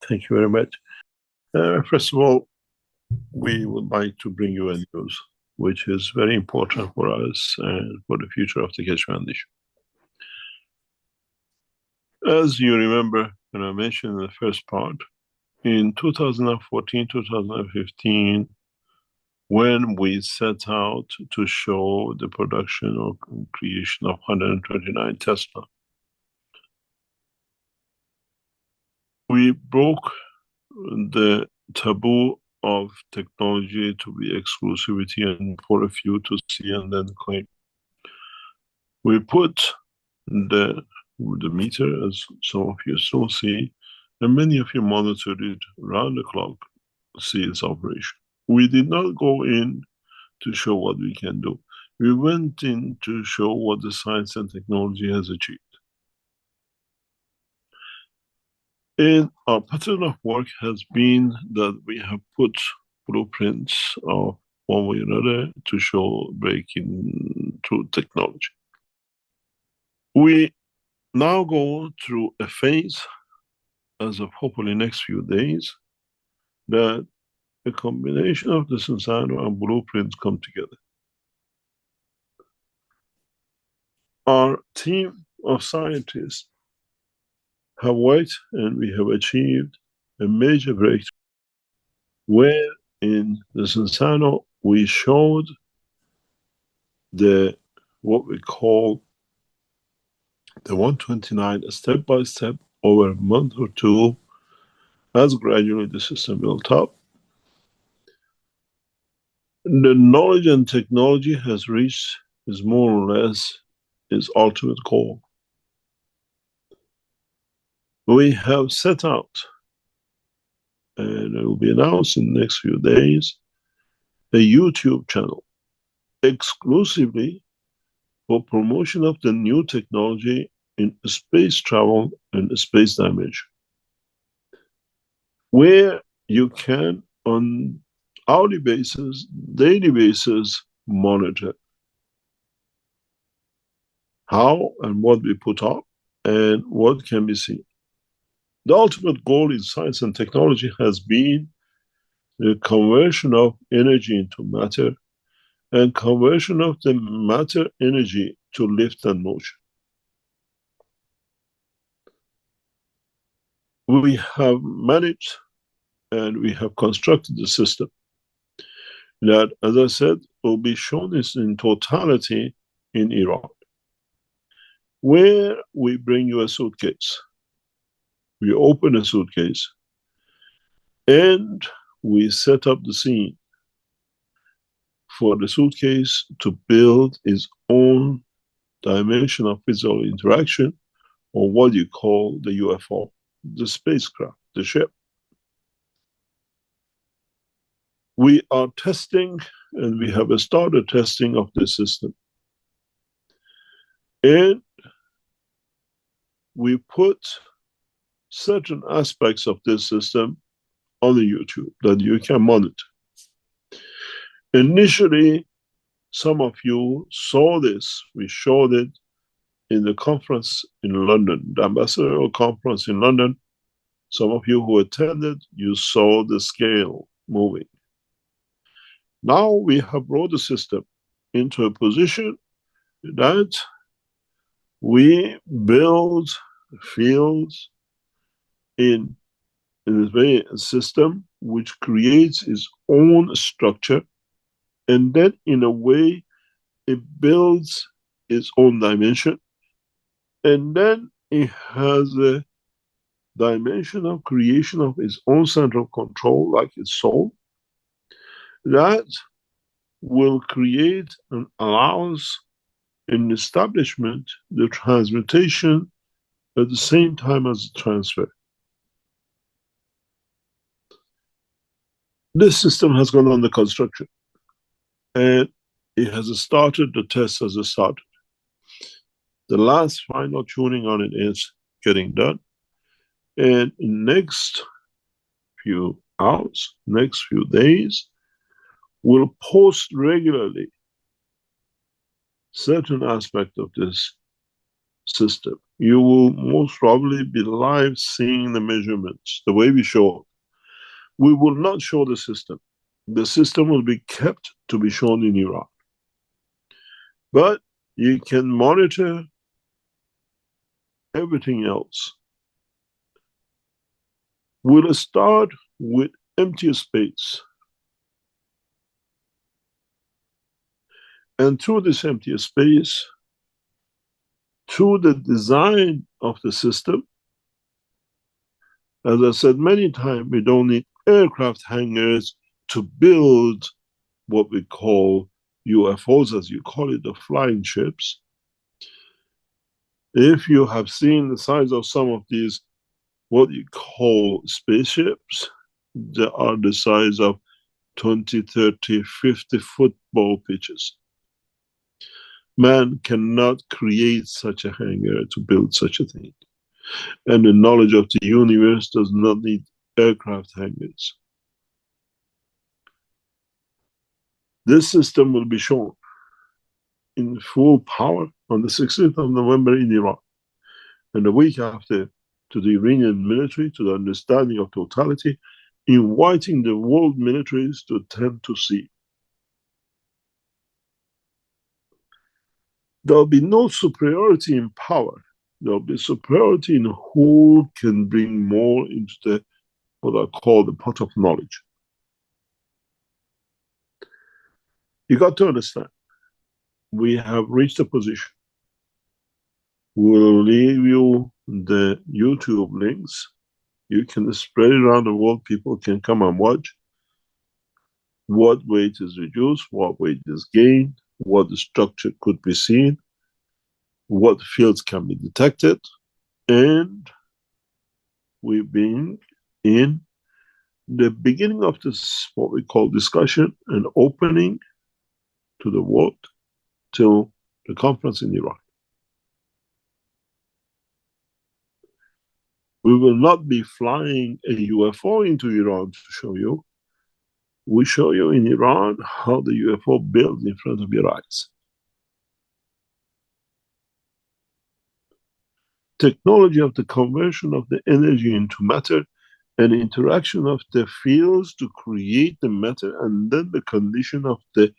Thank you very much. First of all, we would like to bring you a news which is very important for us and for the future of the Keshe Foundation. As you remember, when I mentioned in the first part, in 2014, 2015, when we set out to show the production or creation of 129 Tesla, we broke the taboo of technology to be exclusivity and for a few to see and then claim. We put the meter, as some of you still see, and many of you monitored it round the clock, see its operation. We did not go in to show what we can do. We went in to show what the science and technology has achieved. And our pattern of work has been that we have put blueprints of one way or another to show breaking through technology. We now go through a phase, as of hopefully next few days, that a combination of the Sensano and blueprints come together. Our team of scientists have worked and we have achieved a major breakthrough where in the Sensano we showed the what we call the 129 step by step over a month or two as gradually the system built up. The knowledge and technology has reached is more or less its ultimate goal. We have set out, and it will be announced in the next few days, a YouTube channel exclusively for promotion of the new technology in space travel and space dimension, where you can, on hourly basis, daily basis, monitor how and what we put up and what can be seen. The ultimate goal in science and technology has been the conversion of energy into matter and conversion of the matter energy to lift and motion. We have managed and we have constructed the system that, as I said, will be shown in totality in Iran, where we bring you a suitcase. We open a suitcase and we set up the scene for the suitcase to build its own dimension of physical interaction, or what you call the UFO, the spacecraft, the ship. We are testing, and we have started testing of the system. And we put certain aspects of this system on the YouTube that you can monitor. Initially, some of you saw this. We showed it in the conference in London, the ambassadorial conference in London. Some of you who attended, you saw the scale moving. Now we have brought the system into a position that we build fields in a way a system which creates its own structure, and then in a way it builds its own dimension, and then it has a dimension of creation of its own central control, like its soul, that will create and allows an establishment, the transmutation at the same time as the transfer. This system has gone under construction and it has started, the test has started. The last final tuning on it is getting done. And in next few hours, next few days, we'll post regularly certain aspect of this system. You will most probably be live seeing the measurements, the way we show. We will not show the system. The system will be kept to be shown in Iran. But you can monitor everything else. We'll start with empty space. And through this empty space, through the design of the system, as I said many times, we don't need aircraft hangars to build what we call UFOs, as you call it, the flying ships. If you have seen the size of some of these, what you call spaceships, they are the size of 20, 30, 50 football pitches. Man cannot create such a hangar to build such a thing. And the knowledge of the universe does not need aircraft hangars. This system will be shown in full power on the 16th of November in Iran. And the week after, to the Iranian military, to the understanding of totality, inviting the world militaries to attend to see. There'll be no superiority in power. There'll be superiority in who can bring more into the, what I call the pot of knowledge. You got to understand, we have reached a position. We'll leave you the YouTube links. You can spread it around the world. People can come and watch what weight is reduced, what weight is gained, what the structure could be seen, what fields can be detected, and we've been in the beginning of this, what we call discussion and opening to the world till the conference in Iran. We will not be flying a UFO into Iran to show you. We show you in Iran how the UFO builds in front of your eyes. Technology of the conversion of the energy into matter and interaction of the fields to create the matter, and then the condition of the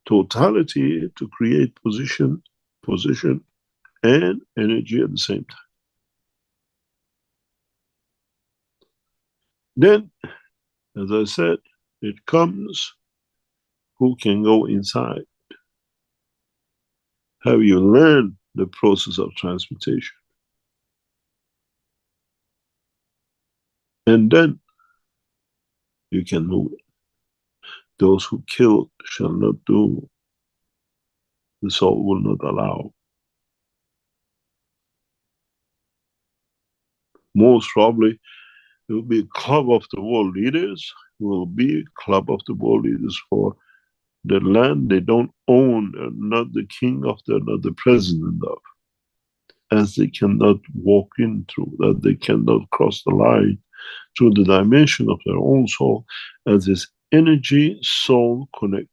totality to create position and energy at the same time. Then, as I said, it comes who can go inside. Have you learned the process of transmutation? And then you can move it. Those who kill shall not do, the soul will not allow. Most probably, it will be a club of the world leaders, will be a club of the world leaders for the land they don't own, and not the king of, they're not the president of, as they cannot walk in through, that they cannot cross the line through the dimension of their own soul, as this energy soul connected.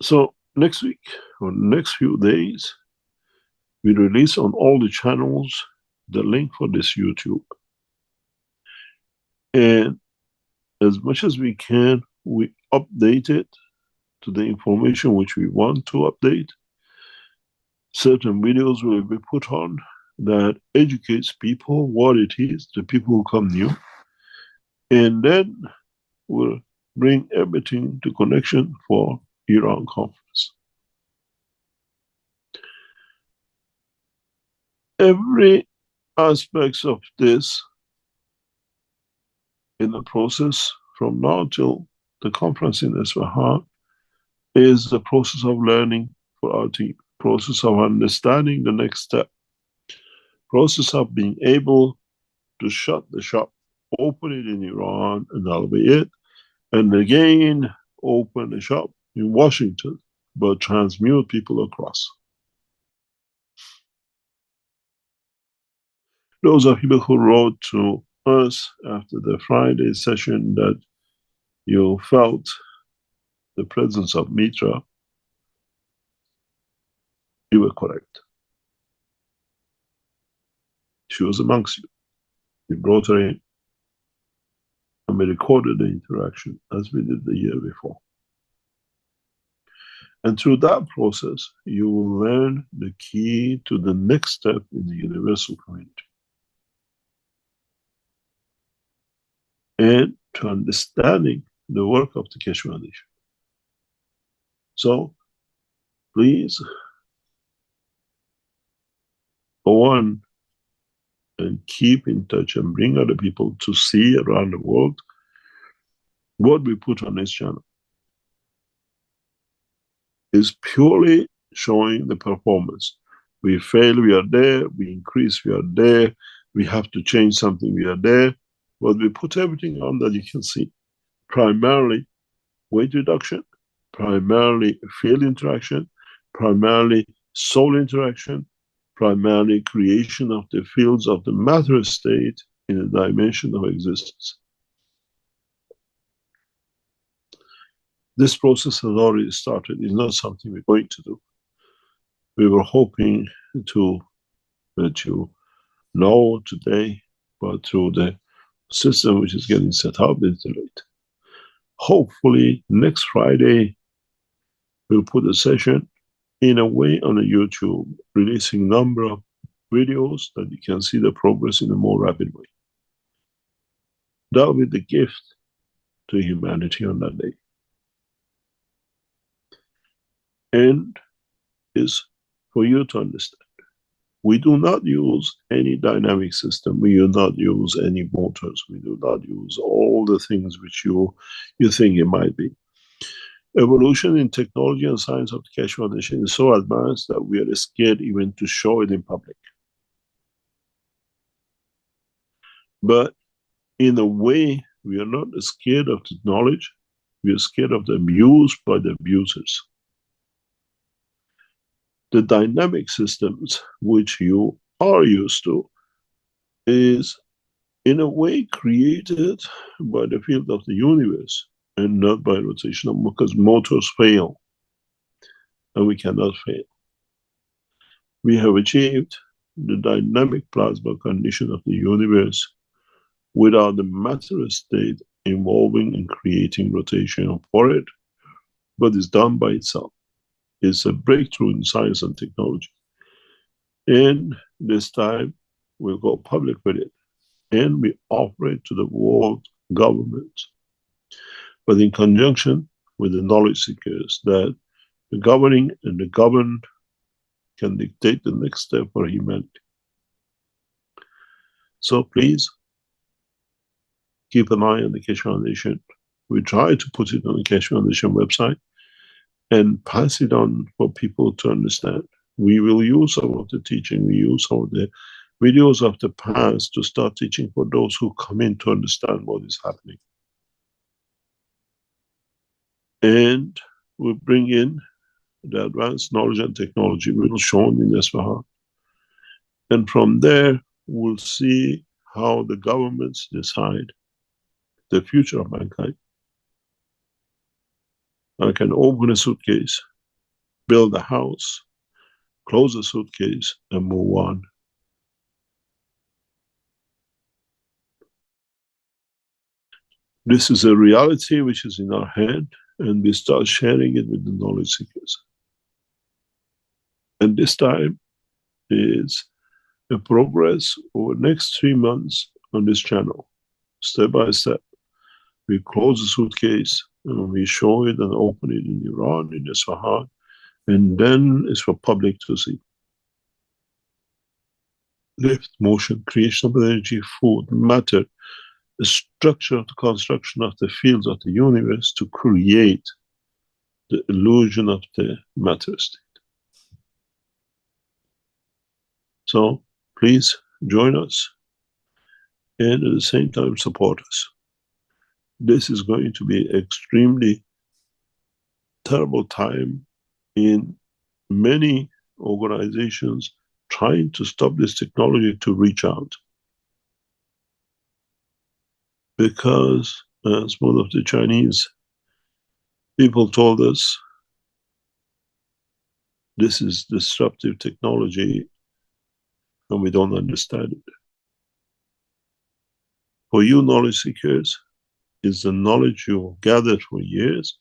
So next week, or next few days, we release on all the channels the link for this YouTube. And as much as we can, we update it to the information which we want to update. Certain videos will be put on that educates people what it is, the people who come new. And then we'll bring everything to connection for Iran conference. Every aspects of this in the process from now till the conference in Isfahan is the process of learning for our team, process of understanding the next step, process of being able to shut the shop, open it in Iran, and that'll be it. And again, open the shop in Washington, but transmute people across. Those of you who wrote to us after the Friday session that you felt the presence of Mitra, You were correct. She was amongst you. We brought her in and we recorded the interaction as we did the year before. And through that process, you will learn the key to the next step in the universal community. And to understanding the work of the Keshe Foundation. So, please go on and keep in touch and bring other people to see around the world what we put on this channel. Is purely showing the performance. We fail, we are there. We increase, we are there. We have to change something, we are there. But we put everything on that you can see. Primarily weight reduction, primarily field interaction, primarily soul interaction, primarily creation of the fields of the matter state in a dimension of existence. This process has already started. It's not something we're going to do. We were hoping to let you know today, but through the system which is getting set up, it's late. Hopefully next Friday, we'll put a session in a way on a YouTube, releasing number of videos that you can see the progress in a more rapid way. That will be the gift to humanity on that day. And is for you to understand. We do not use any dynamic system. We do not use any motors. We do not use all the things which you think it might be. Evolution in technology and science of the Keshe Foundation is so advanced that we are scared even to show it in public. But in a way, we are not scared of the knowledge. We are scared of the abuse by the abusers. The dynamic systems which you are used to is in a way created by the field of the universe and not by rotational, because motors fail and we cannot fail. We have achieved the dynamic plasma condition of the universe without the matter state involving and creating rotation for it, but it's done by itself. It's a breakthrough in science and technology. And this time we'll go public with it. And we offer it to the world government, but in conjunction with the knowledge seekers, that the governing and the governed can dictate the next step for humanity. So please keep an eye on the Keshe Foundation. We try to put it on the Keshe Foundation website and pass it on for people to understand. We will use some of the teaching, we use some of the videos of the past to start teaching for those who come in to understand what is happening. And we bring in the advanced knowledge and technology we will show in Isfahan. And from there, we'll see how the governments decide the future of mankind. I can open a suitcase, build a house, close a suitcase, and move on. This is a reality which is in our hand, and we start sharing it with the knowledge seekers. And this time is a progress over the next 3 months on this channel, step by step. We close the suitcase and we show it and open it in Iran, in Isfahan, and then it's for public to see. Lift, motion, creation of energy, food, matter, the structure of the construction of the fields of the universe to create the illusion of the matter state. So please join us and at the same time support us. This is going to be extremely terrible time in many organizations trying to stop this technology to reach out. Because as one of the Chinese people told us, This is disruptive technology and we don't understand it. For you knowledge seekers, it's the knowledge you've gathered for years,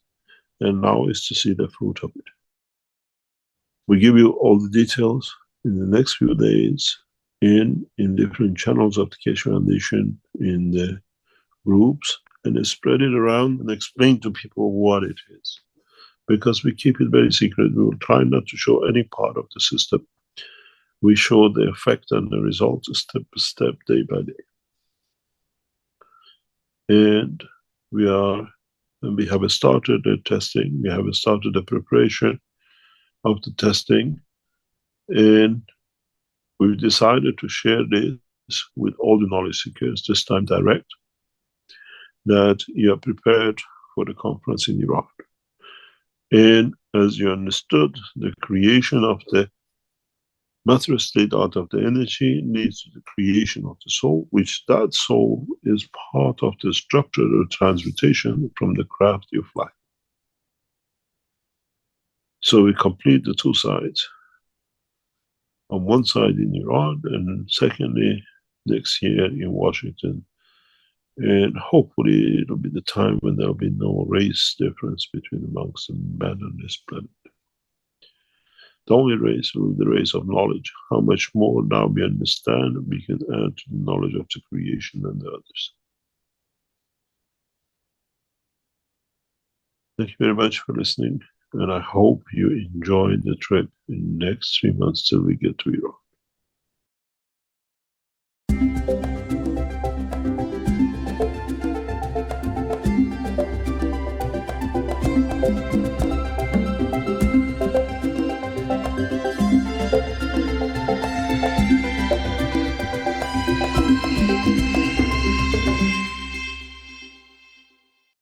and now is to see the fruit of it. We give you all the details in the next few days in different channels of the Keshe Foundation, in the groups, and spread it around and explain to people what it is. Because we keep it very secret, we will try not to show any part of the system. We show the effect and the results step by step, day by day. And we have started the testing, we have started the preparation of the testing, and we've decided to share this with all the knowledge seekers, this time direct, that you are prepared for the conference in Iraq. And as you understood, the creation of the matter state out of the energy leads to the creation of the soul, which that soul is part of the structure of transmutation from the craft you fly. So we complete the two sides. On one side in Iran, and secondly, next year in Washington. And hopefully it'll be the time when there'll be no race difference between amongst the man on this planet. The only race will be the race of knowledge. How much more now we understand, we can add to the knowledge of the creation and the others. Thank you very much for listening, and I hope you enjoy the trip in the next 3 months till we get to Europe.